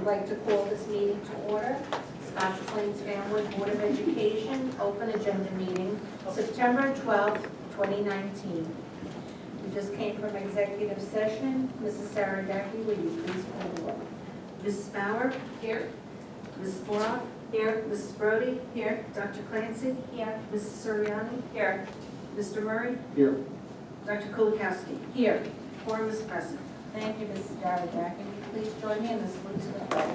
I'd like to call this meeting to order. Scotch Plains Family Board of Education, open agenda meeting, September 12th, 2019. We just came from executive session. Mrs. Sarah Decky, will you please call the roll? Mrs. Bauer? Here. Mrs. Boroff? Here. Mrs. Brody? Here. Dr. Clancy? Here. Mrs. Suriani? Here. Mr. Murray? Here. Dr. Kulikowski? Here. Quorum is present. Thank you, Mrs. Sarah Decky. Please join me in the salute to the flag.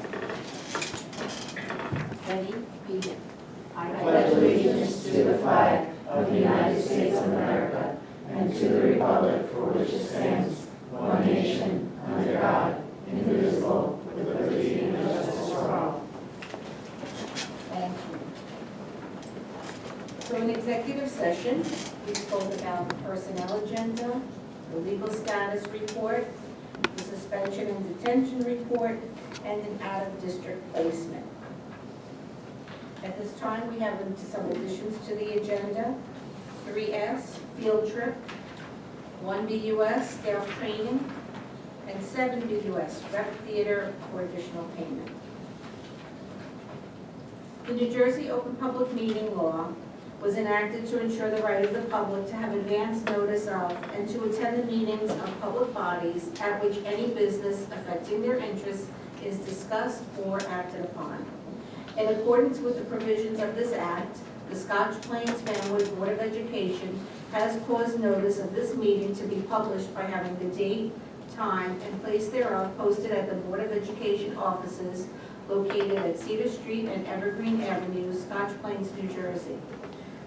Ready? Begin. I pledge allegiance to the flag of the United States of America and to the republic for which it stands, one nation, under God, indivisible, with liberty and justice for all. Thank you. So in executive session, we spoke about the personnel agenda, the legal status report, the suspension and detention report, and an out-of-district placement. At this time, we have some additions to the agenda. 3S, field trip, 1 BUS, staff training, and 7 BUS, rec theater for additional payment. The New Jersey Open Public Meeting Law was enacted to ensure the right of the public to have advance notice of and to attend the meetings of public bodies at which any business affecting their interests is discussed or acted upon. In accordance with the provisions of this act, the Scotch Plains Family Board of Education has caused notice of this meeting to be published by having the date, time, and place thereof posted at the Board of Education offices located at Cedar Street and Evergreen Avenue, Scotch Plains, New Jersey.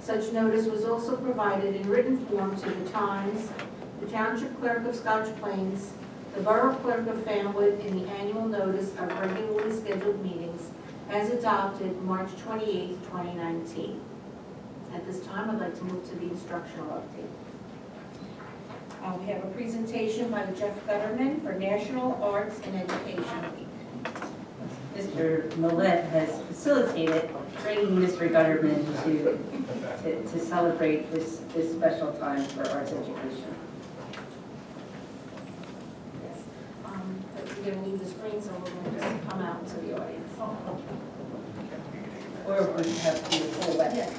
Such notice was also provided in written form to the Times, the Township Clerk of Scotch Plains, the Borough Clerk of Fanwood in the annual notice of regularly scheduled meetings as adopted March 28, 2019. At this time, I'd like to move to the instructional update. We have a presentation by Jeff Gutterman for National Arts and Education Week. Mr. Millett has facilitated bringing Mr. Gutterman to celebrate this special time for arts education. Yes. But we're going to leave the screen, so we're going to just come out to the audience. Or we have to do a full wedding.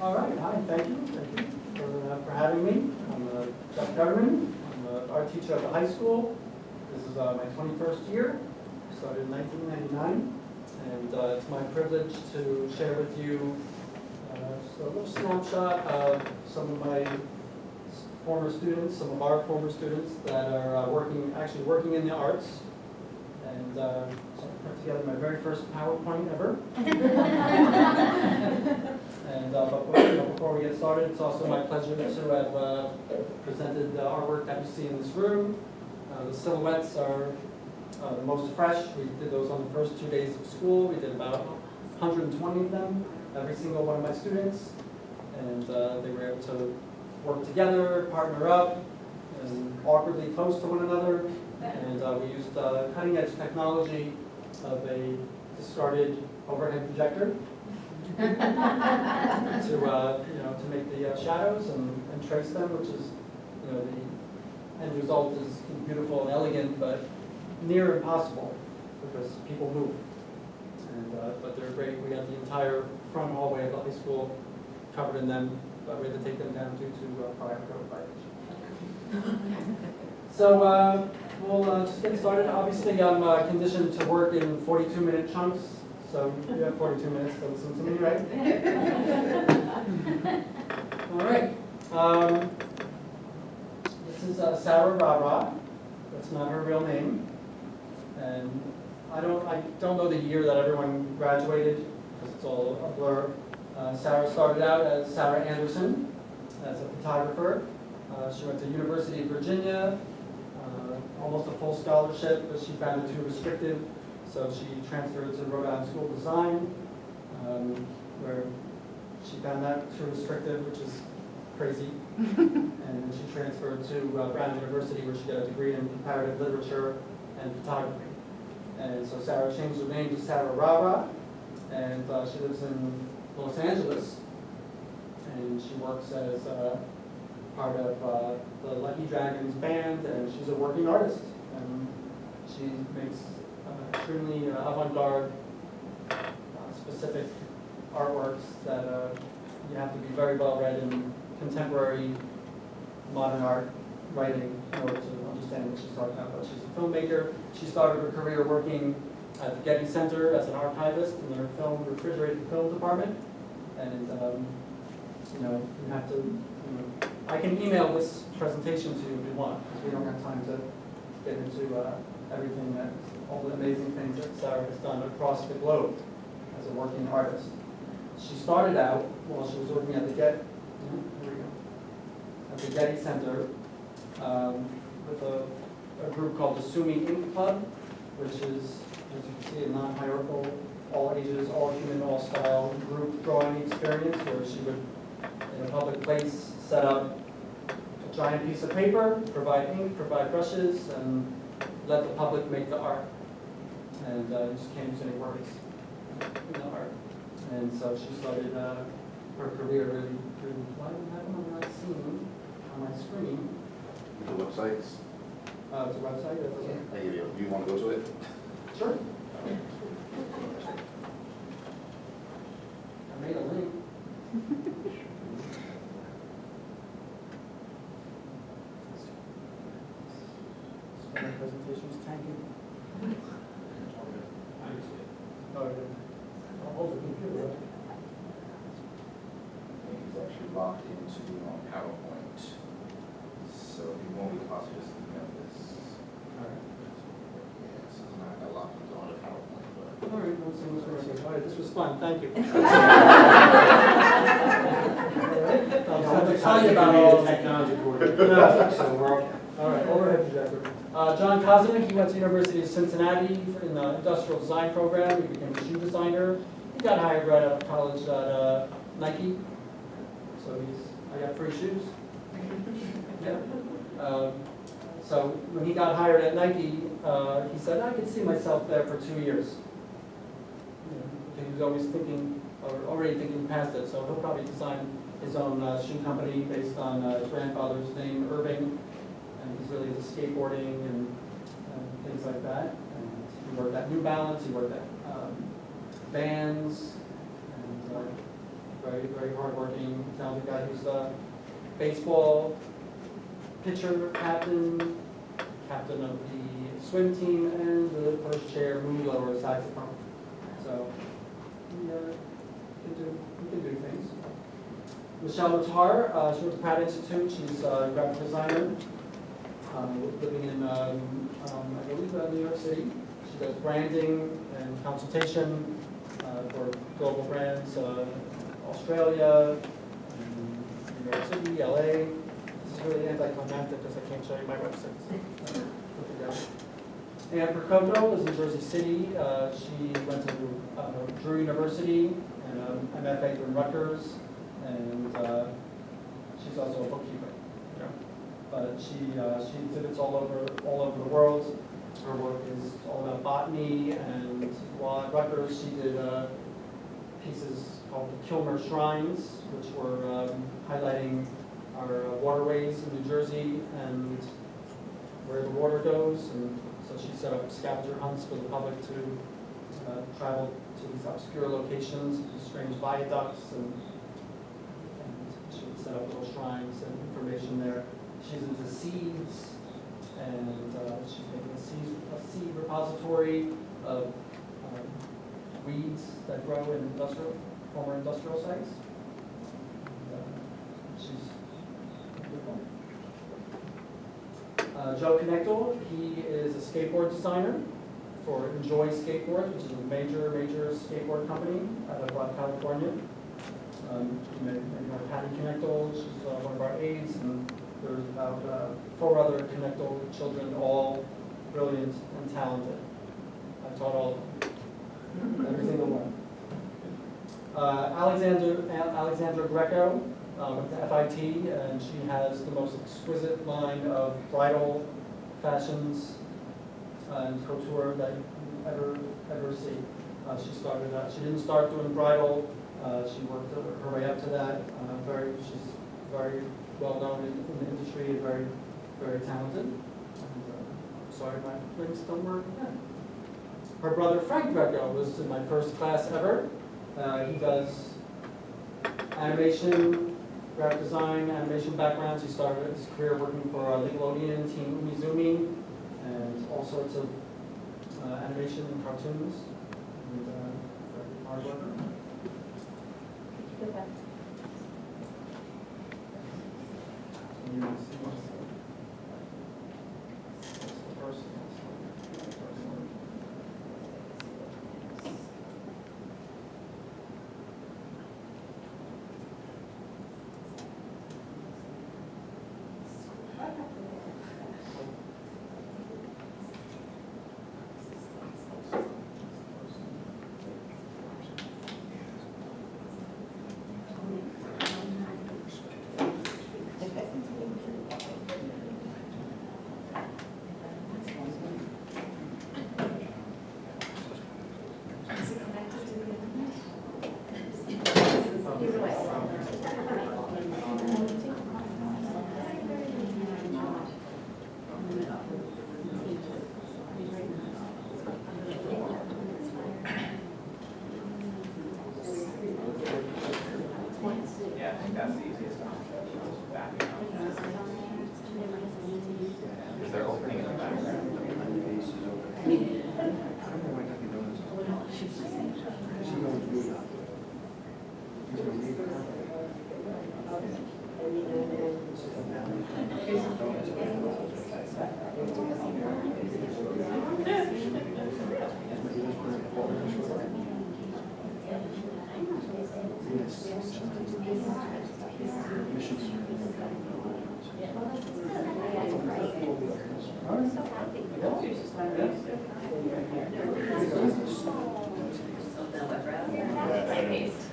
All right, hi, thank you for having me. I'm Jeff Gutterman. I'm an art teacher at the high school. This is my 21st year. I started in 1999, and it's my privilege to share with you just a little snapshot of some of my former students, some of our former students that are actually working in the arts. And so I put together my very first PowerPoint ever. And before we get started, it's also my pleasure to have presented the artwork that you see in this room. The silhouettes are the most fresh. We did those on the first 2 days of school. We did about 120 of them, every single one of my students. And they were able to work together, partner up, and awkwardly close to one another. And we used cutting-edge technology of a discarded overhead projector to make the shadows and trace them, which is, the end result is beautiful and elegant, but near impossible because people move. And but they're great. We got the entire front hallway of the high school covered in them, but we had to take them down due to fire code violation. So we'll just get started. Obviously, I'm conditioned to work in 42-minute chunks. So you have 42 minutes to listen to me, right? All right. This is Sarah Rara. That's not her real name. And I don't know the year that everyone graduated, because it's all a blur. Sarah started out as Sarah Anderson, as a photographer. She went to University of Virginia, almost a full scholarship, but she found it too restrictive, so she transferred to Rhode Island School of Design, where she found that too restrictive, which is crazy. And then she transferred to Brown University, where she got a degree in comparative literature and photography. And so Sarah changed her name to Sarah Rara, and she lives in Los Angeles, and she works as part of the Lucky Dragons band, and she's a working artist, and she makes extremely avant-garde, specific artworks that you have to be very well read in contemporary modern art writing in order to understand what she's talking about. But she's a filmmaker. She started her career working at the Getty Center as an archivist in their refrigerated film department, and you have to. I can email this presentation to you if you want, because we don't have time to get into everything that, all the amazing things that Sarah has done across the globe as a working artist. She started out while she was working at the Getty Center with a group called the Sumi Ink Club, which is, as you can see, a non-hierarchical, all ages, all human, all style group drawing experience, where she would, in a public place, set up a giant piece of paper, provide ink, provide brushes, and let the public make the art. And you just can't use any words in the art. And so she started her career really, why do I have them on my scene, on my screen? The websites? It's a website, that's okay. You want to go to it? Sure. I made a link. My presentation is tanking. Oh, yeah. I'll hold the computer, right? It's actually locked into PowerPoint. So if you want, we can possibly just email this. All right. Yeah, so it's not that locked into on the PowerPoint, but. All right, we'll see what's working. All right, this was fun, thank you. I'll tell you about all the technology coordinator. So we're okay. All right, overhead projector. John Kozinick, he went to University of Cincinnati in the industrial design program. He became a shoe designer. He got hired right out of college at Nike. So I got free shoes. Yeah. So when he got hired at Nike, he said, I could see myself there for 2 years. He was always thinking, or already thinking past it, so he'll probably design his own shoe company based on his grandfather's name, Irving, and he's really into skateboarding and things like that. And he worked at New Balance, he worked at Vans, and very, very hardworking, talented guy who's a baseball pitcher, captain of the swim team, and the first chair moon blower saxophone. So he can do things. Michelle Matar, she went to Pratt Institute. She's a graphic designer, living in, I believe, New York City. She does branding and consultation for global brands, Australia, New York City, LA. This is really anticlimactic because I can't show you my websites. Anne Procoto is in Jersey City. She went to Drew University and an MFA from Rutgers, and she's also a bookkeeper. Yeah. But she exhibits all over the world. Her work is all about botany, and while at Rutgers, she did pieces called the Kilmer Shrines, which were highlighting our waterways in New Jersey and where the water goes. And so she set up scavenger hunts for the public to travel to these obscure locations, these strange viaducts, and she would set up little shrines and information there. She's into seeds, and she's making a seed repository of weeds that grow in former industrial sites. And, she's beautiful. Joe Connectal, he is a skateboard designer, for Enjoy Skateboard, which is a major skateboard company out of California. You may know Patty Connectal, she's one of our aides, and there's about 4 other Connectal children, all brilliant and talented. I taught all of them, every single one. Alexandra Greco went to FIT, and she has the most exquisite line of bridal fashions and couture that you ever see. She didn't start doing bridal. She worked her way up to that. She's very well known in the industry and very talented. And, sorry, my links don't work again. Her brother Frank Greco was in my first class ever. He does animation, graphic design, animation backgrounds. He started his career working for Nickelodeon, Team Umizoomi, and all sorts of animation and cartoons. And very hard worker. Yeah, I think that's the easiest option. Just backing up. Is there opening in the background?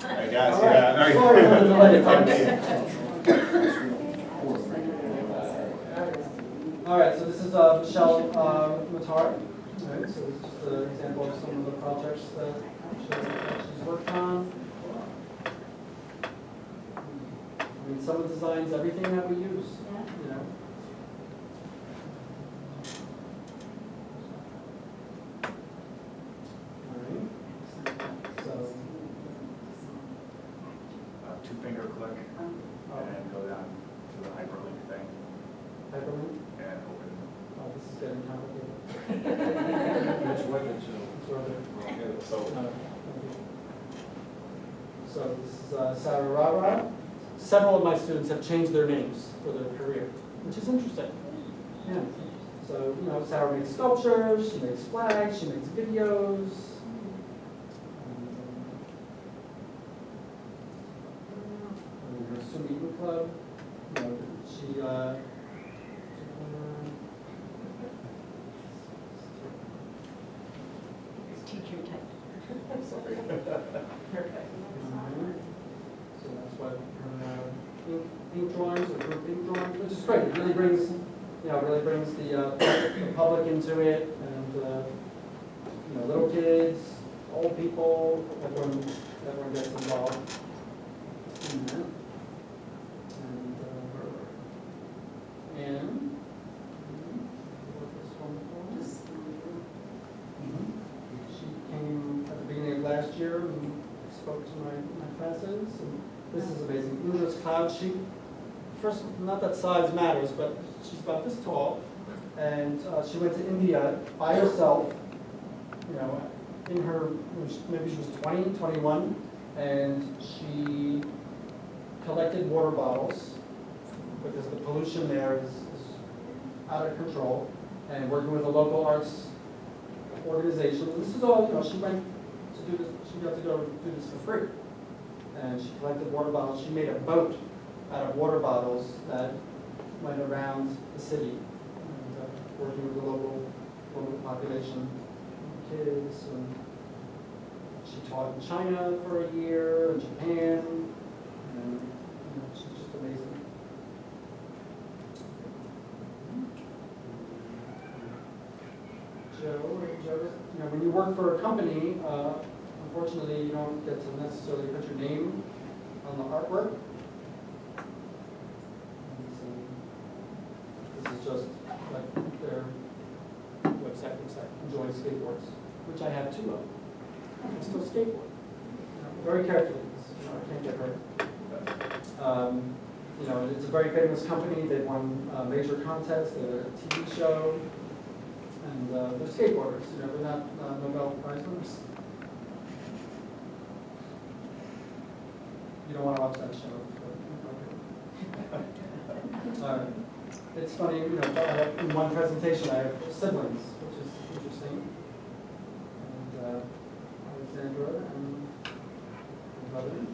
I guess, All right. yeah. Sorry for the delay, folks. All right, so this is Michelle Matar. All right, so this is just an example of some of the projects that she's worked on. I mean, some of the designs, everything that we use, you know. All right, so. Two-finger click and go down to the hyperlink thing Hyperlink? and open. Oh, this is getting complicated. Which way is It's rather- So So this is Sarah Rara. Several of my students have changed their names for their career, which is interesting. Yeah. So, you know, Sarah makes sculptures, she makes flags, she makes videos. And her swim eating club, you know, she Teacher type. So that's what her ink drawings or group ink drawings, which is great. It really brings, the public into it, and you know, little kids, old people, everyone gets involved in that. And this one for us. She came at the beginning of last year and spoke to my classes, and this is amazing. Luna's cloud sheet. First, not that size matters, but she's about this tall, and she went to India by herself, you know, in her, maybe she was 20, 21, and she collected water bottles because the pollution there is out of control, and working with a local arts organization. This is all, she went to do this, she got to go do this for free. And she collected water bottles. She made a boat out of water bottles that went around the city, and working with the local population, kids. And she taught in China for a year, in Japan, and she's just amazing. Joe, when you work for a company, unfortunately, you don't get to necessarily put your name on the artwork. This is just like their website looks like, enjoy skateboards, which I have 2 of. I can still skateboard. Very carefully, because I can't get hurt. It's a very famous company. They won major contests. They had a TV show. And they're skateboarders, they're not Nobel Prize winners. You don't want to watch that show. Okay. It's funny, in one presentation I have siblings, which is interesting. And Alexandra and my brother.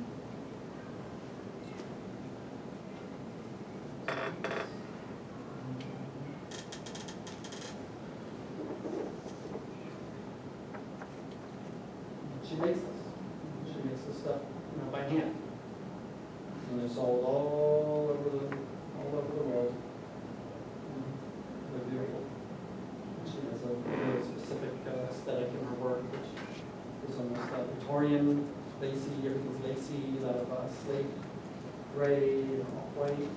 She makes this. She makes this stuff, by hand. And they're sold all over the world. They're beautiful. She has a very specific aesthetic in her work, which is almost Victorian, lacy. Everything's lacy, a lot of slate, gray, and white.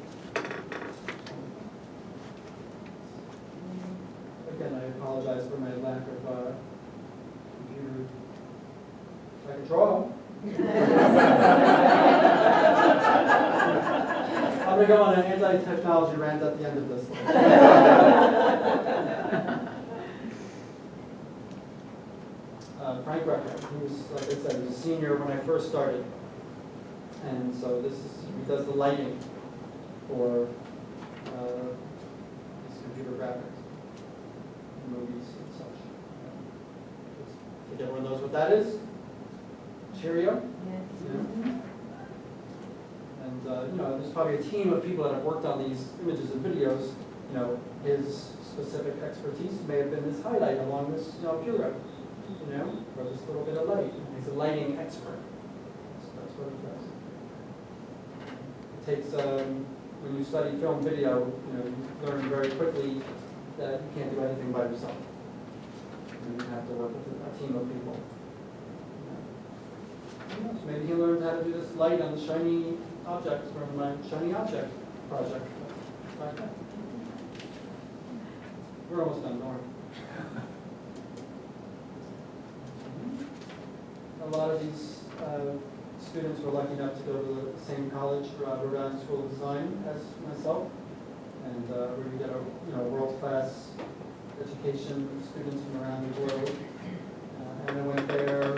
Again, I apologize for my lack of computer. I can draw. I'm going to go on an anti-technology rant at the end of this. Frank Rucker, he was, like I said, he was a senior when I first started. And so he does the lighting for these computer graphics, movies and such. I think everyone knows what that is. Cheerio. Yes. And there's probably a team of people that have worked on these images and videos. His specific expertise may have been this highlight along this pure, or this little bit of light. He's a lighting expert. So that's what he does. It takes when you study film video, you learn very quickly that you can't do anything by yourself. You have to work with a team of people. So maybe he learned how to do this light on the shiny objects from my shiny object project. We're almost done, don't worry. A lot of these students were lucky enough to go to the same college, Rhode Island School of Design, as myself, and where you get a world-class education, students from around the world. Anna went there.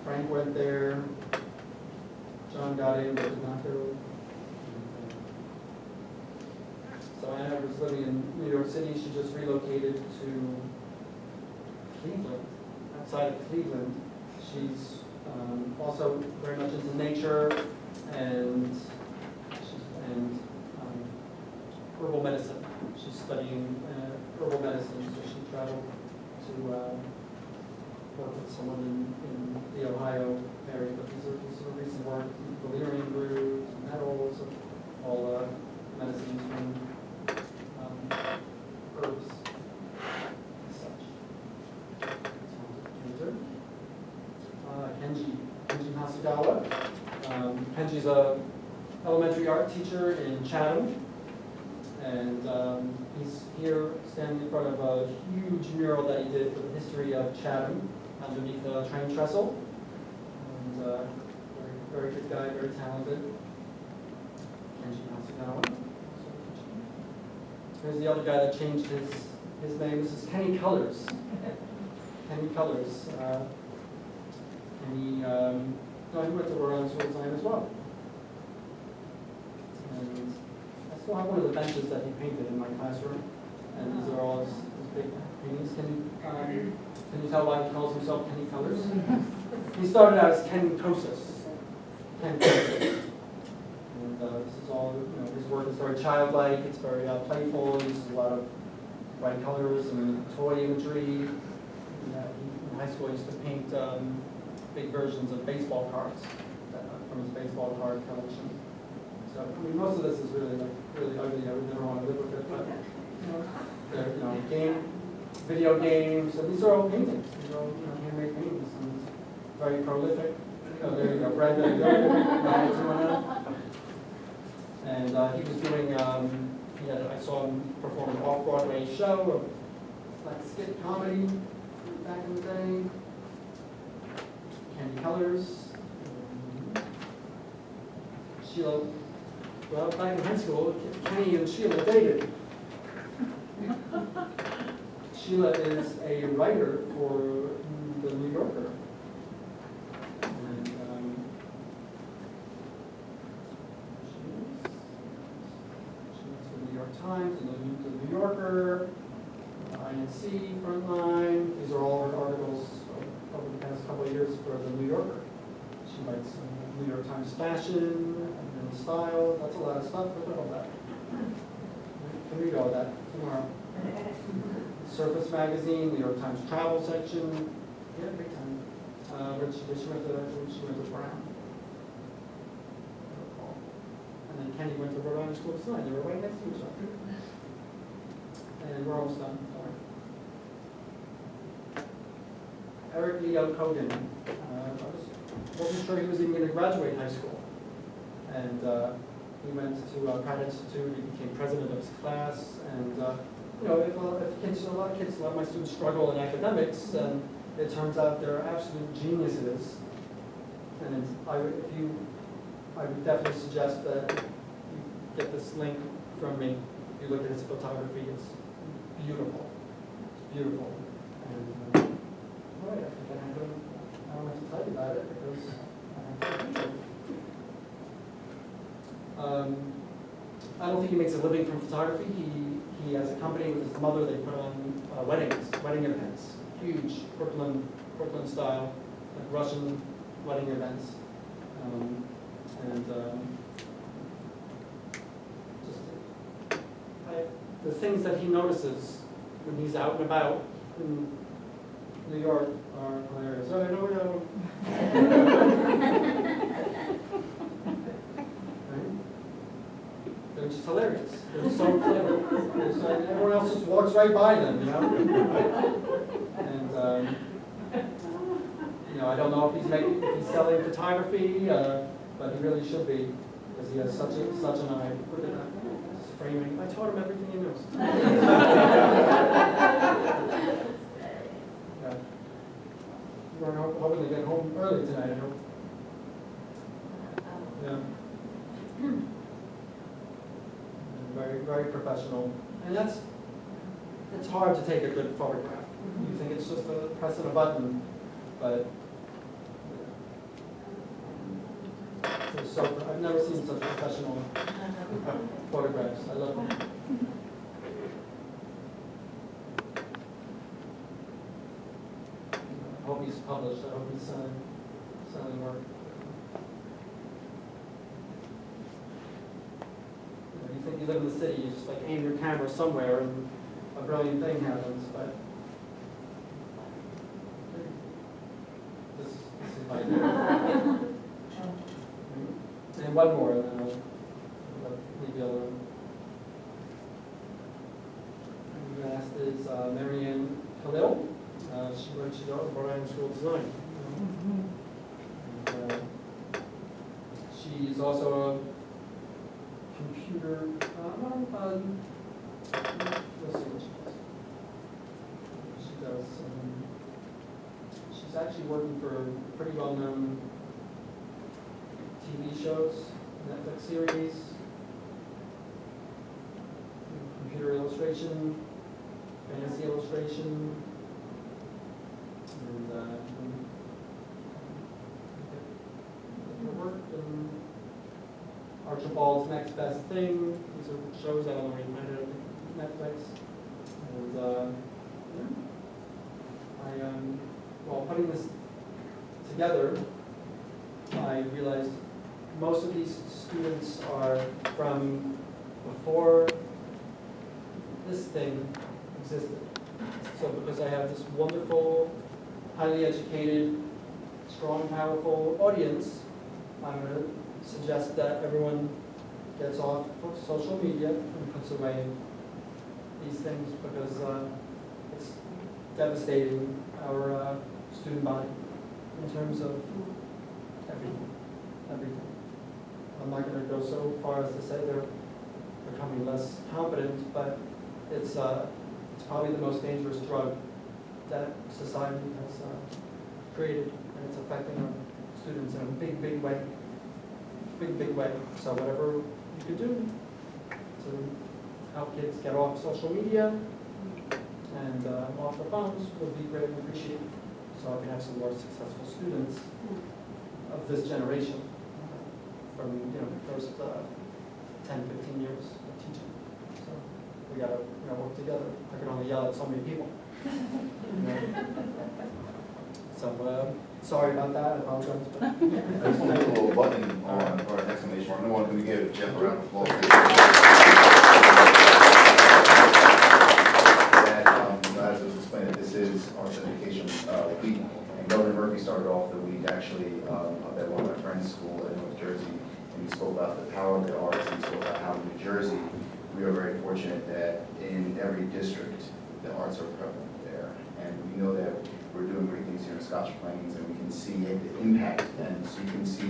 Frank went there, John got in, but did not go. So Anna was living in New York City. She just relocated to Cleveland, outside of Cleveland. She's also very much into nature and herbal medicine. She's studying herbal medicine, so she traveled to work with someone in the Ohio area, but these are recent work, valerian roots, metals, all medicines from herbs and such. Kenji Masugawa. Kenji's a elementary art teacher in Chatham, and he's here standing in front of a huge mural that he did for the history of Chatham underneath a train trestle. And very good guy, very talented. Kenji Masugawa. Here's the other guy that changed his name. This is Kenny Colors. Kenny Colors. He went to Rhode Island School of Design as well. And I still have one of the benches that he painted in my classroom. And these are all his big paintings. Can you you tell why he calls himself Kenny Colors? He started out as Ken Kosis. Ken Kosis. And this is all, his work is very childlike, it's very playful, he uses a lot of bright colors and toy imagery. And, in high school, he used to paint big versions of baseball cards from his baseball card collection. So, I mean, most of this is really ugly. I would never want to live with it, but they're, video games, and these are all paintings. These are all, handmade paintings, and he's very prolific. Oh, there you go, Brad. And he was doing, I saw him perform an off-Broadway show of like skit comedy back in the day. Candy Colors. Sheila, well, back in high school, Kenny and Sheila dated. Sheila is a writer for the New Yorker. And she works for the New York Times and the New Yorker, INC, Frontline. These are all her articles over the past couple of years for the New Yorker. She writes New York Times fashion and style. That's a lot of stuff. Look at all that. Can read all that tomorrow. Surface Magazine, New York Times travel section. Yeah, big time. Where she went to Brown. And then Kenny went to Rhode Island School of Design. They were right next to each other. And we're almost done. Eric Leo Kogan. I wasn't sure he was even going to graduate high school. And he went to Pratt Institute. He became president of his class. And if kids, a lot of my students struggle in academics, and it turns out they're absolute geniuses. And I would definitely suggest that you get this link from me. You look at his photography; it's beautiful. It's beautiful. And I think I don't have to tell you about it because I have to teach it. I don't think he makes a living from photography. He has a company with his mother. They put on wedding events, huge Brooklyn style, like Russian wedding events, the things that he notices when he's out and about in New York are hilarious. Oh, no. They're just hilarious. They're so clever. Everyone else just walks right by them, And I don't know if he's selling photography, but he really should be, because he has such an eye. Look at that. His framing. I taught him everything he knows. We're hoping to get home early tonight, I hope. Yeah. Very, very professional. And it's hard to take a good photograph. You think it's just a press of a button, but I've never seen such professional photographs. I love them. I hope he's published. I hope he's selling work. You think you live in the city, you just like aim your camera somewhere and a brilliant thing happens, but this is my idea. And one more, and then I'll leave the other one. And last is Marianne Khalil. She went to Rhode Island School of Design. And, she's also a computer, let's see what she does. She does, she's actually working for pretty well-known TV shows, Netflix series, computer illustration, fantasy illustration, and her work, and Archibald's Next Best Thing. These are shows I don't know where you find it on Netflix. And putting this together, I realized most of these students are from before this thing existed. So because I have this wonderful, highly educated, strong, powerful audience, I'm going to suggest that everyone gets off of social media and puts away these things because it's devastating our student body in terms of everything. I'm not going to go so far as to say they're becoming less competent, but it's probably the most dangerous drug that society has created, and it's affecting our students in a big, big way. Big way. So whatever you can do to help kids get off social media and off their phones would be greatly appreciated. So I can have some more successful students of this generation from the first 10, 15 years of teaching. So we gotta work together. I can only yell at so many people. So sorry about that. I apologize. But I just want to put a little button on, or an exclamation mark. No one can give Jeff a round of applause. As I was explaining, this is Arts Education Week, and Governor Murphy started off the week actually at one of my friend's school in North Jersey, and he spoke about the power of the arts, and he spoke about how in New Jersey we are very fortunate that in every district the arts are prevalent there, and we know that we're doing great things here in Scotch Plains, and we can see the impact, and so you can see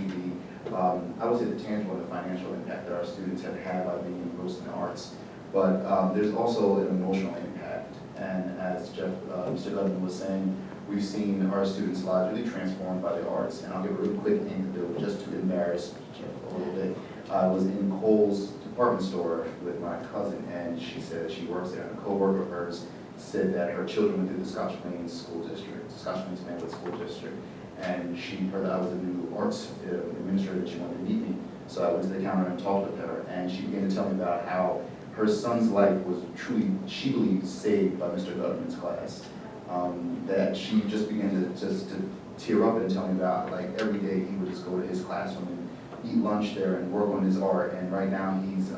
the, I would say the tangible and the financial impact that our students have had by being engrossed in the arts. But there's also an emotional impact, and as Mr. Gutman was saying, we've seen our students' lives really transformed by the arts, and I'll give a real quick anecdote just to embarrass Jeff a little bit. I was in Kohl's department store with my cousin, and she said she works there, and a co-worker of hers said that her children went through the Scotch Plains School District, Scotch Plains Manwood School District, and she heard that I was the new arts administrator and she wanted to meet me. So I went to the counter and talked with her, and she began to tell me about how her son's life was truly, she believes, saved by Mr. Gutman's class. That she just began to tear up and tell me about, like, every day he would just go to his classroom and eat lunch there and work on his art, and right now he's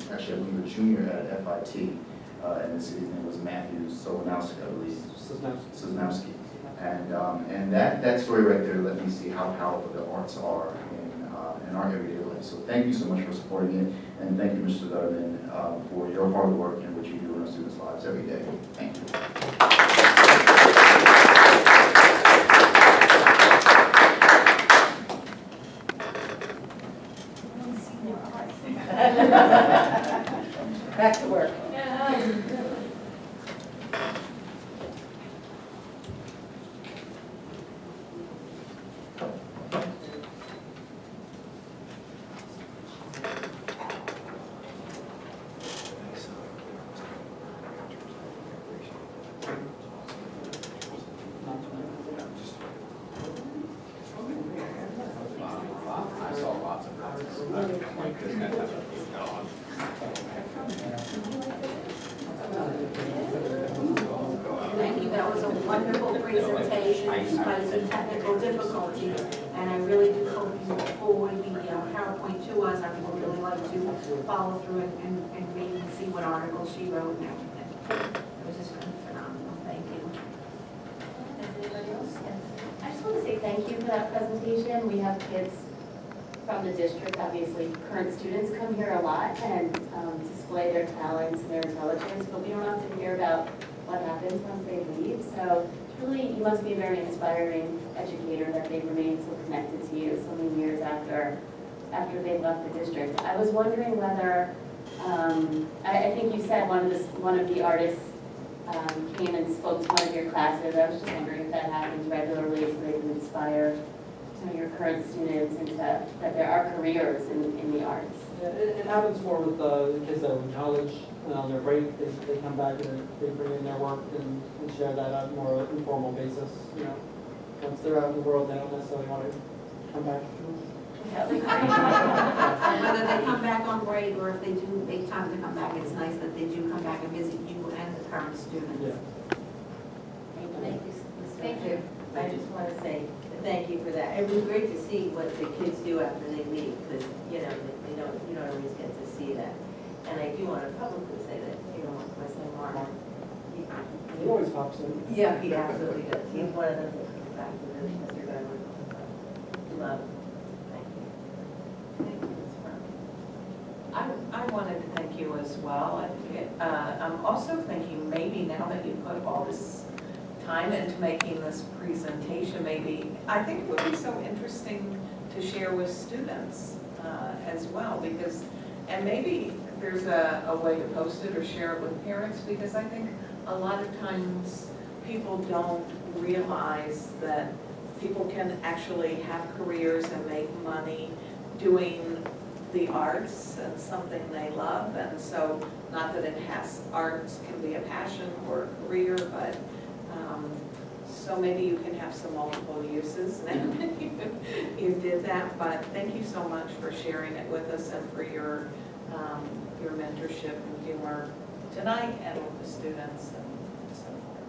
actually, I believe, a junior at FIT. And his name was Matthew Solanowski, I believe. Solanowski. And that story right there let me see how powerful the arts are in our everyday life. So thank you so much for supporting it, and thank you, Mr. Gutterman, for your hard work and what you do in our students' lives every day. Thank you. Back to work. I saw lots of Thank you, that was a wonderful presentation despite the technical difficulties, and I really do hope you forward the PowerPoint to us. I would really like to follow through and read and see what articles she wrote and everything. It was just phenomenal, thank you. Anybody else? I just want to say thank you for that presentation. We have kids from the district, obviously current students come here a lot and display their talents and their intelligence, but we don't often hear about what happens once they leave. So truly, you must be a very inspiring educator that they remain so connected to you so many years after they've left the district. I was wondering whether, I think you said one of the artists came and spoke to one of your classes. I was just wondering if that happens regularly so they can inspire your current students into that there are careers in the arts. Yeah, it happens more with the kids that are in college, and on their break, they come back and they bring in their work and share that on a more informal basis. Once they're out in the world, they don't necessarily want to come back. And whether they come back on break or if they do make time to come back, it's nice that they do come back and visit you and the current students. Yeah. Thank you. Thank you. I just want to say thank you for that. It was great to see what the kids do after they leave, because, you don't always get to see that. And I do want to publicly say that, my son Mark. He always pops in. Yeah, he absolutely does. He's one of those that comes back to the Mr. Godwin. Love. Thank you. Thank you, Ms. Brown. I wanted to thank you as well. I'm also thinking maybe now that you've put all this time into making this presentation, I think it would be so interesting to share with students as well, and maybe there's a way to post it or share it with parents, because I think a lot of times people don't realize that people can actually have careers and make money doing the arts and something they love. And so, not that arts can be a passion or a career, but so maybe you can have some multiple uses. And you did that, but thank you so much for sharing it with us and for your mentorship and humor tonight and with the students and so forth.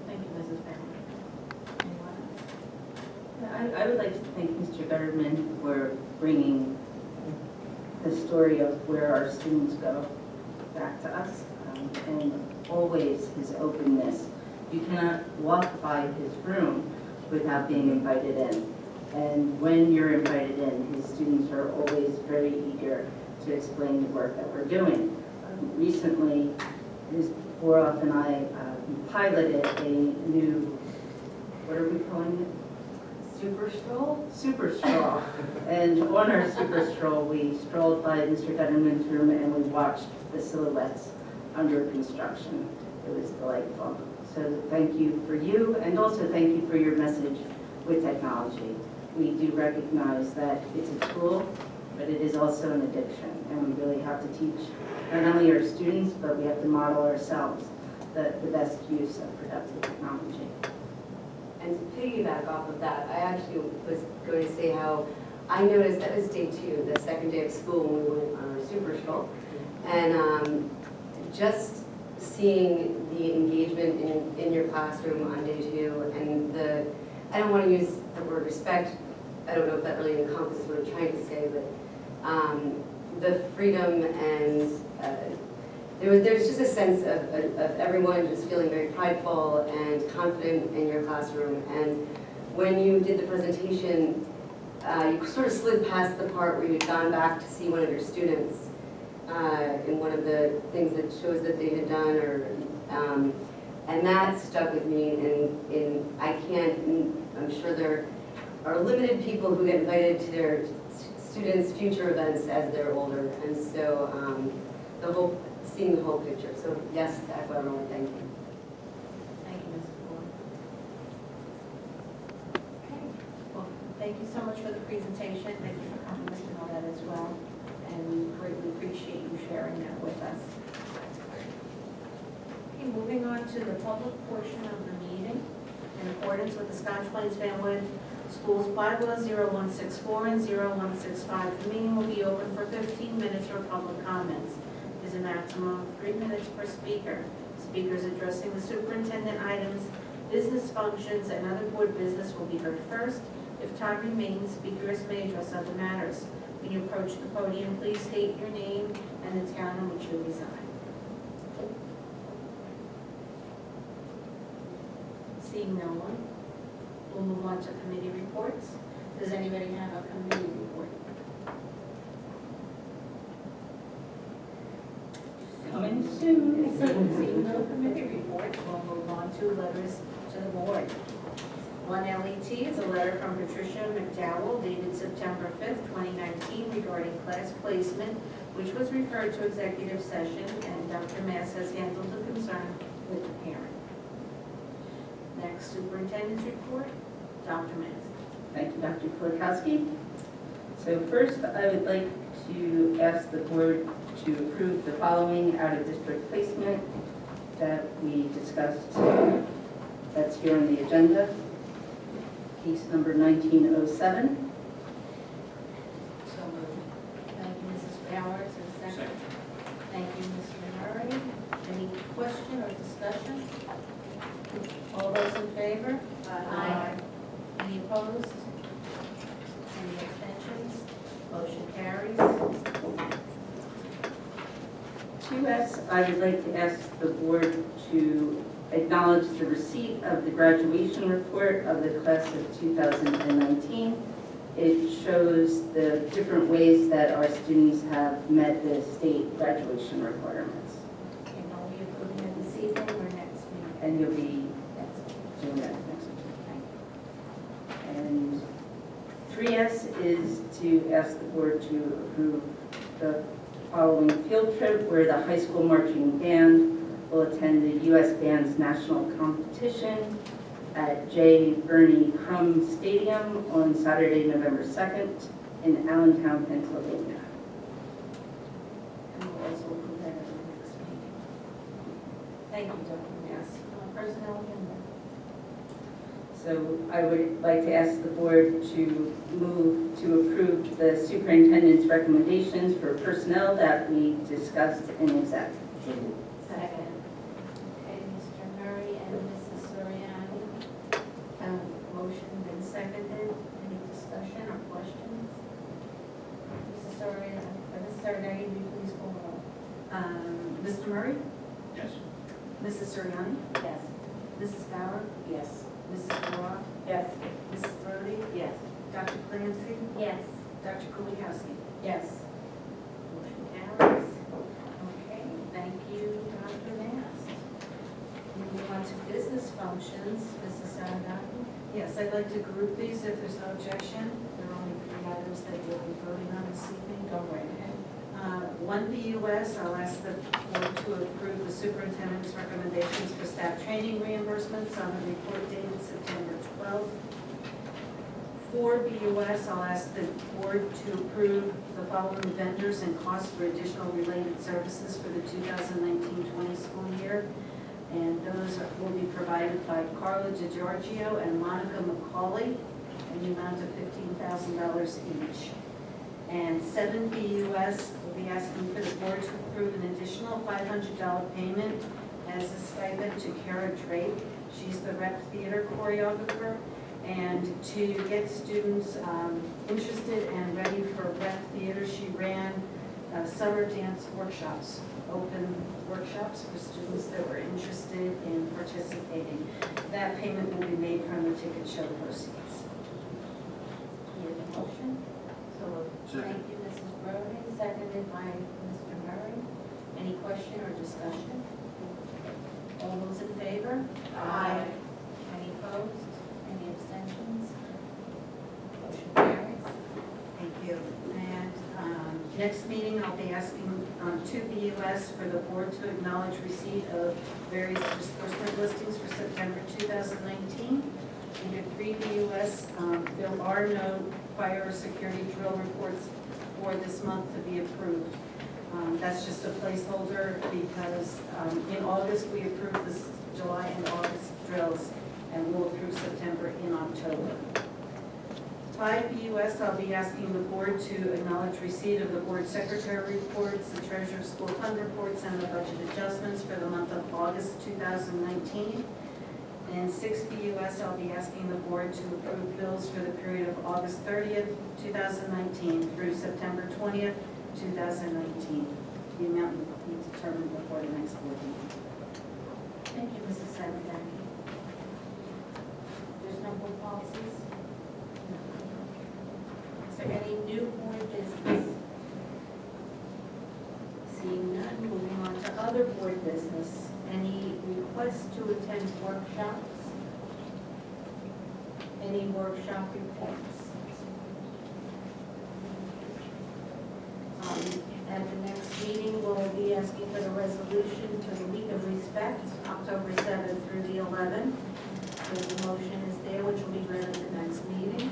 Thank you, Mrs. Brown. Anyone else? I would like to thank Mr. Gutterman for bringing the story of where our students go back to us, and always his openness. You cannot walk by his room without being invited in. And when you're invited in, his students are always very eager to explain the work that we're doing. Recently, Ms. Boroff and I piloted a new, what are we calling it? Super stroll? Super stroll. And on our super stroll, we strolled by Mr. Gutterman's room and we watched the silhouettes under construction. It was delightful. So thank you for you, and also thank you for your message with technology. We do recognize that it's a tool, but it is also an addiction, and we really have to teach not only our students, but we have to model ourselves the best use of productive technology. And to piggyback off of that, I actually was going to say how I noticed that was day 2, the second day of school when we went on our super stroll. And just seeing the engagement in your classroom on day 2 and I don't want to use the word respect, I don't know if that really encompasses what I'm trying to say, but the freedom and there's just a sense of everyone just feeling very prideful and confident in your classroom. And when you did the presentation, you sort of slid past the part where you'd gone back to see one of your students in one of the things that shows that they had done, and that stuck with me. And I'm sure there are limited people who get invited to their students' future events as they're older, and so seeing the whole picture. So yes, to echo everyone, thank you. Thank you, Ms. Ford. Okay, well, thank you so much for the presentation. Thank you for coming, Mr. Millett, as well. And we greatly appreciate you sharing that with us. Okay, moving on to the public portion of the meeting. In accordance with the Scotch Plains Family Schools bylaws 0164 and 0165, the meeting will be open for 15 minutes for public comments. There's a maximum of 3 minutes per speaker. Speakers addressing the superintendent items, business functions, and other board business will be heard first. If time remains, speakers may address other matters. When you approach the podium, please state your name and the town in which you reside. Seeing no one, we'll move on to committee reports. Does anybody have a committee report? Coming soon. Seeing no committee reports, we'll move on to letters to the board. One LET is a letter from Patricia McDowell dated September 5th, 2019 regarding class placement, which was referred to executive session, and Dr. Mass has handled the concern with the parent. Next, superintendent's report, Dr. Mass. Thank you, Dr. Kulikowski. So first, I would like to ask the board to approve the following out-of-district placement that we discussed. That's here on the agenda. Case number 1907. So moved. Thank you, Mrs. Bowers, and second. Thank you, Mr. Murray. Any question or discussion? All those in favor? Aye. Any opposed? Any abstentions? Motion carries. 2S, I would like to ask the board to acknowledge the receipt of the graduation report of the class of 2019. It shows the different ways that our students have met the state graduation requirements. And are we approving it this evening or next week? And you'll be doing that next week. And 3S is to ask the board to approve the following field trip where the high school marching band will attend the U.S. Band's national competition at J. Bernie Crum Stadium on Saturday, November 2nd in Allentown, Pennsylvania. And we'll also approve that at the next meeting. Thank you, Dr. Mass. Personnel agenda. So I would like to ask the board to move to approve the superintendent's recommendations for personnel that we discussed in exec. Second. Okay, Mr. Murray and Mrs. Soriani. Motion been seconded. Any discussion or questions? Mrs. Soriani, Mrs. Soriani, will you please call the roll? Mr. Murray? Yes. Mrs. Soriani? Yes. Mrs. Bauer? Yes. Mrs. Roth? Yes. Mrs. Brody? Yes. Dr. Clancy? Yes. Dr. Kulikowski? Yes. Motion carries. Okay, thank you, Dr. Nast. Moving on to business functions, Mrs. Sarandon. Yes, I'd like to group these if there's no objection. There are only 3 items that you'll be voting on this evening. Go right ahead. 1BUS, I'll ask the board to approve the superintendent's recommendations for staff training reimbursements on the report dated September 12th. 4BUS, I'll ask the board to approve the following vendors and costs for additional related services for the 2019-20 school year. And those will be provided by Carla DiGiorgio and Monica McCauley in the amount of $15,000 each. And 7BUS will be asking for the board to approve an additional $500 payment as a stipend to Kara Drake. She's the rep theater choreographer. And to get students interested and ready for rep theater, she ran summer dance workshops, open workshops for students that were interested in participating. That payment will be made from the ticket show proceeds. Need a motion? So Thank you, Mrs. Brody, seconded by Mr. Murray. Any question or discussion? All those in favor? Aye. Any opposed? Any abstentions? Motion carries. Thank you. And next meeting, I'll be asking 2BUS for the board to acknowledge receipt of various disbursement listings for September 2019. Under 3BUS, there are no fire or security drill reports for this month to be approved. That's just a placeholder because in August, we approved this July and August drills, and we'll approve September in October. 5BUS, I'll be asking the board to acknowledge receipt of the board secretary reports, the treasurer's school fund reports, and the budget adjustments for the month of August 2019. And 6BUS, I'll be asking the board to approve bills for the period of August 30th, 2019 through September 20th, 2019. The amount will be determined before the next board meeting. Thank you, Mrs. Sarandon. There's no board policies? Is there any new board business? Seeing none, moving on to other board business. Any requests to attend workshops? Any workshop reports? At the next meeting, we'll be asking for the resolution for the Week of Respect, October 7th through the 11th. So the motion is there, which will be read at the next meeting.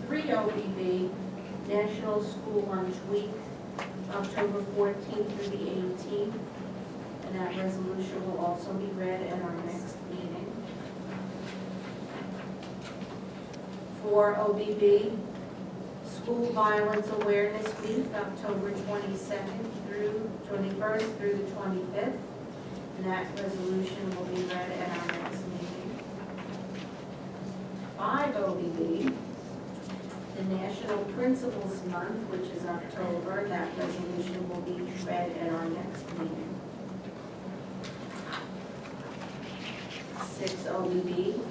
3 OBB, National School Lunch Week, October 14th through the 18th. And that resolution will also be read at our next meeting. 4 OBB, School Violence Awareness Week, October 22nd through 21st through the 25th. And that resolution will be read at our next meeting. 5 OBB, the National Principals Month, which is October, that resolution will be read at our next meeting. 6 OBB,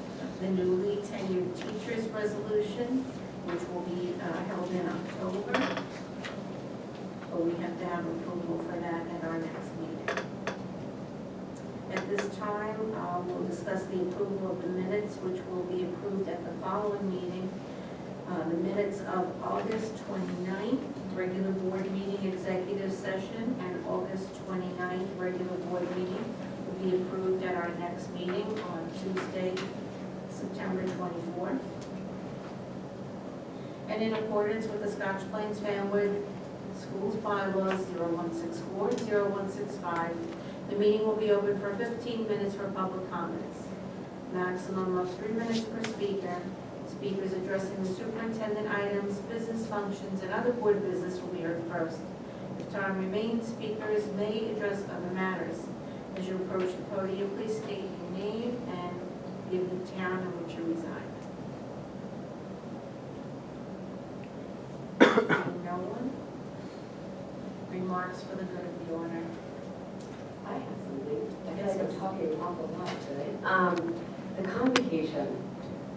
the newly tenured teachers resolution, which will be held in October. But we have to have approval for that at our next meeting. At this time, we'll discuss the approval of the minutes, which will be approved at the following meeting. The minutes of August 29th, regular board meeting executive session, and August 29th, regular board meeting will be approved at our next meeting on Tuesday, September 24th. And in accordance with the Scotch Plains Fanwood Schools bylaws 0164 and 0165, the meeting will be open for 15 minutes for public comments. Maximum of 3 minutes per speaker. Speakers addressing the superintendent items, business functions, and other board business will be heard first. If time remains, speakers may address other matters. As you approach the podium, please state your name and give the town in which you reside. Seeing no one? Remarks for the good of the order. I have something. I feel like I'm talking an awful lot today. The convocation.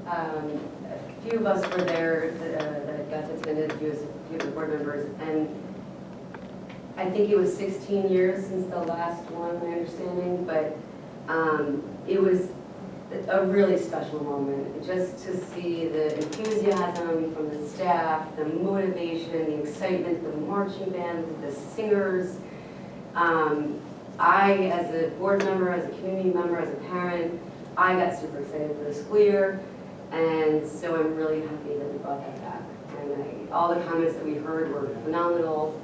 A few of us were there that got to attend, a few of the board members, and I think it was 16 years since the last one, my understanding, but it was a really special moment, just to see the enthusiasm from the staff, the motivation, the excitement, the marching band, the singers. I, as a board member, as a community member, as a parent, I got super excited for the school year, and so I'm really happy that we brought that back. And all the comments that we heard were phenomenal.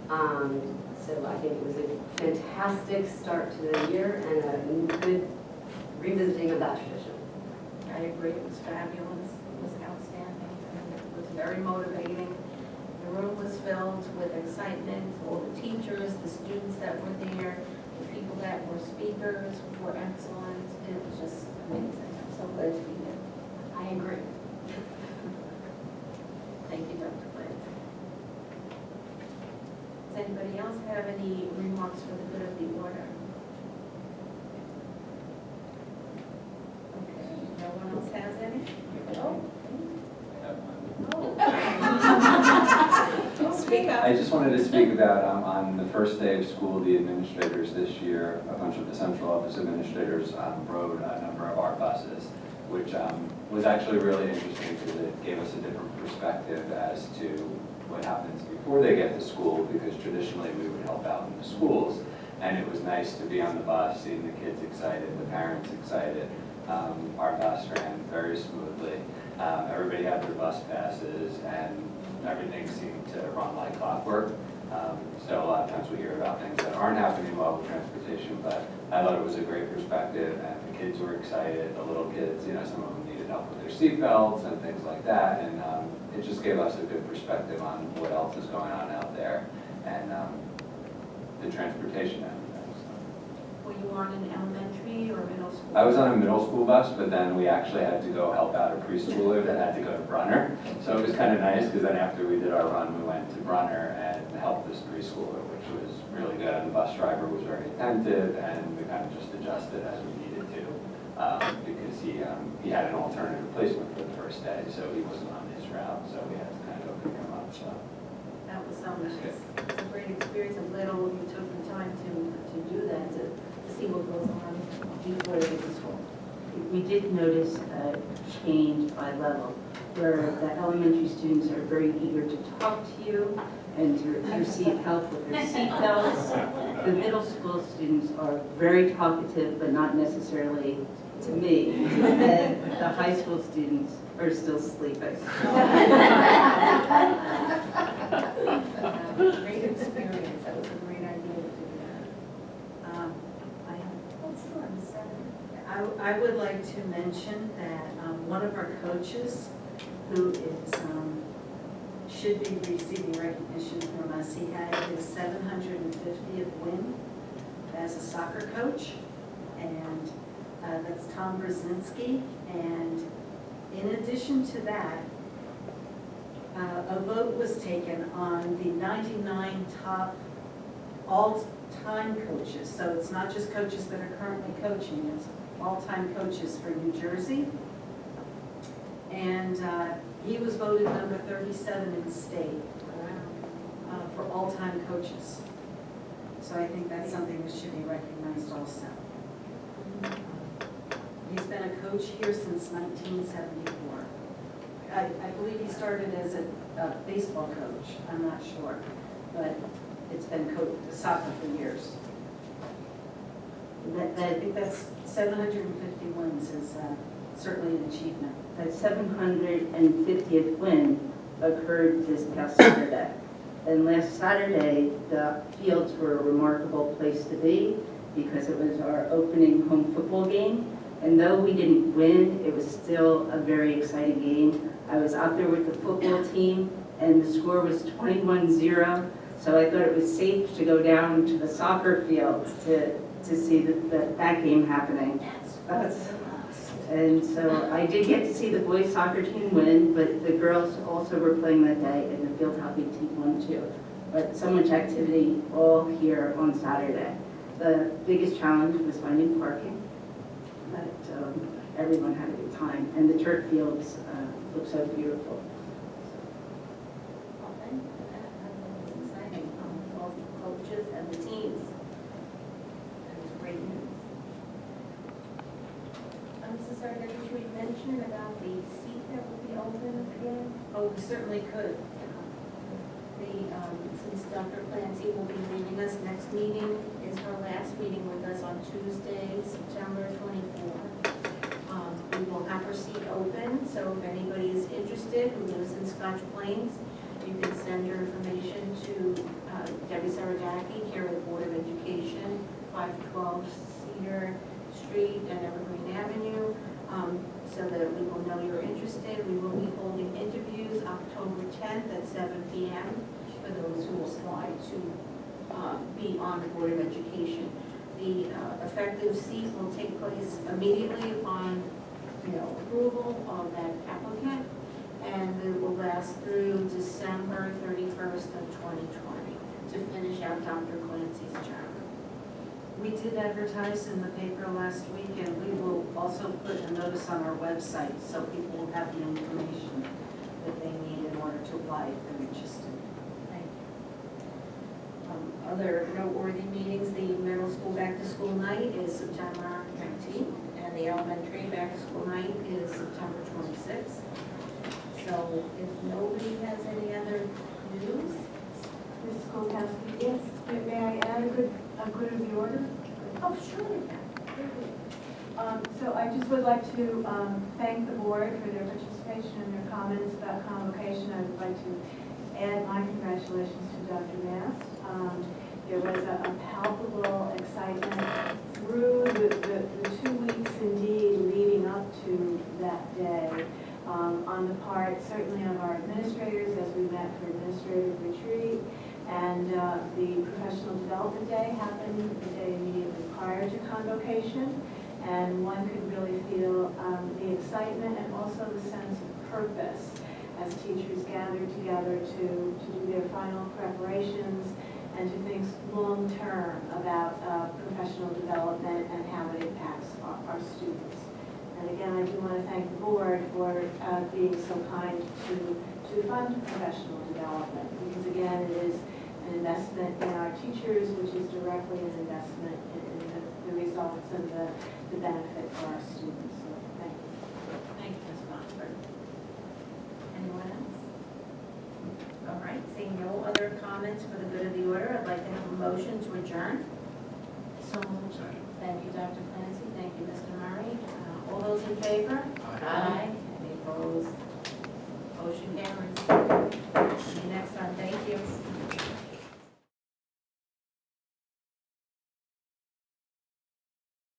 So I think it was a fantastic start to the year and a good revisiting of that tradition. I agree, it was fabulous, it was outstanding, and it was very motivating. The room was filled with excitement, all the teachers, the students that were there, the people that were speakers were excellent. It was just amazing. I'm so glad to be here. I agree. Thank you, Dr. Clancy. Does anybody else have any remarks for the good of the order? Okay, no one else has any? Speak up. I just wanted to speak about, on the first day of school, the administrators this year, a bunch of the central office administrators rode a number of our buses, which was actually really interesting because it gave us a different perspective as to what happens before they get to school, because traditionally we would help out in the schools. And it was nice to be on the bus, seeing the kids excited, the parents excited. Our bus ran very smoothly. Everybody had their bus passes, and everything seemed to run like clockwork. So a lot of times we hear about things that aren't happening well with transportation, but I thought it was a great perspective, and the kids were excited, the little kids, you know, some of them needed help with their seatbelts and things like that, and it just gave us a good perspective on what else is going on out there, and the transportation end of things. Were you on an elementary or middle school? I was on a middle school bus, but then we actually had to go help out a preschooler that had to go to Brunner. So it was kind of nice, because then after we did our run, we went to Brunner and helped this preschooler, which was really good. And the bus driver was very attentive, and we kind of just adjusted as we needed to, because he had an alternative placement for the first day, so he wasn't on his route, so we had to kind of pick him up. So That was so nice. It's a great experience. I'm glad all of you took the time to do that, to see what goes on before they get to school. We did notice a change by level, where the elementary students are very eager to talk to you and to receive help with their seatbelts. The middle school students are very talkative, but not necessarily to me. And the high school students are still sleeping. Great experience. That was a great idea to do that. I would like to mention that one of our coaches, who is, should be receiving recognition from us, he had his 750th win as a soccer coach, and that's Tom Brzezinski. And in addition to that, a vote was taken on the 99 top all-time coaches. So it's not just coaches that are currently coaching, it's all-time coaches for New Jersey. And he was voted number 37 in the state for all-time coaches. So I think that's something that should be recognized also. He's been a coach here since 1974. I believe he started as a baseball coach, I'm not sure, but it's been soccer for years. I think that's 750 wins is certainly an achievement. The 750th win occurred this past Saturday. And last Saturday, the fields were a remarkable place to be because it was our opening home football game. And though we didn't win, it was still a very exciting game. I was out there with the football team and the score was 21-0. So I thought it was safe to go down to the soccer fields to see that game happening. And so I did get to see the boys soccer team win, but the girls also were playing that day and the field hockey team won too. But so much activity all here on Saturday. The biggest challenge was finding parking, but everyone had a good time. And the turf fields look so beautiful. Well, thank you for that. That was exciting. Both the coaches and the teams. That was great news. Mrs. Sargent, should we mention about the seat that will be open again? Oh, we certainly could. Since Dr. Clancy will be leaving us, next meeting is her last meeting with us on Tuesday, September 24th. We will have her seat open, so if anybody is interested who lives in Scotch Plains, you can send your information to Debbie Saradaki here at Board of Education, 512 Cedar Street and Evergreen Avenue, so that we will know you're interested. We will be holding interviews October 10th at 7 p.m. for those who apply to be on the Board of Education. The effective seat will take place immediately upon approval of that applicant, and it will last through December 31st of 2020 to finish out Dr. Clancy's term. We did advertise in the paper last week, and we will also put a notice on our website so people will have the information that they need in order to apply if they're interested. Thank you. Other noteworthy meetings, the middle school back-to-school night is September 19th, and the elementary back-to-school night is September 26th. So if nobody has any other news, Ms. Kolkowski, yes, may I add a good of the order? oh, sure. So I just would like to thank the board for their participation and their comments about convocation. I would like to add my congratulations to Dr. Mast. There was a palpable excitement through the 2 weeks indeed leading up to that day on the part certainly of our administrators as we met for administrative retreat. And the professional development day happened the day immediately prior to convocation. And one could really feel the excitement and also the sense of purpose as teachers gathered together to do their final preparations and to think long-term about professional development and how it impacts our students. And again, I do want to thank the board for being so kind to fund professional development, because again, it is an investment in our teachers, which is directly an investment in the results and the benefit for our students. So thank you. Thank you, Ms. Bosford. Anyone else? All right, seeing no other comments for the good of the order, I'd like to have a motion to adjourn. So moved. Thank you, Dr. Clancy. Thank you, Mr. Murray. All those in favor? Aye.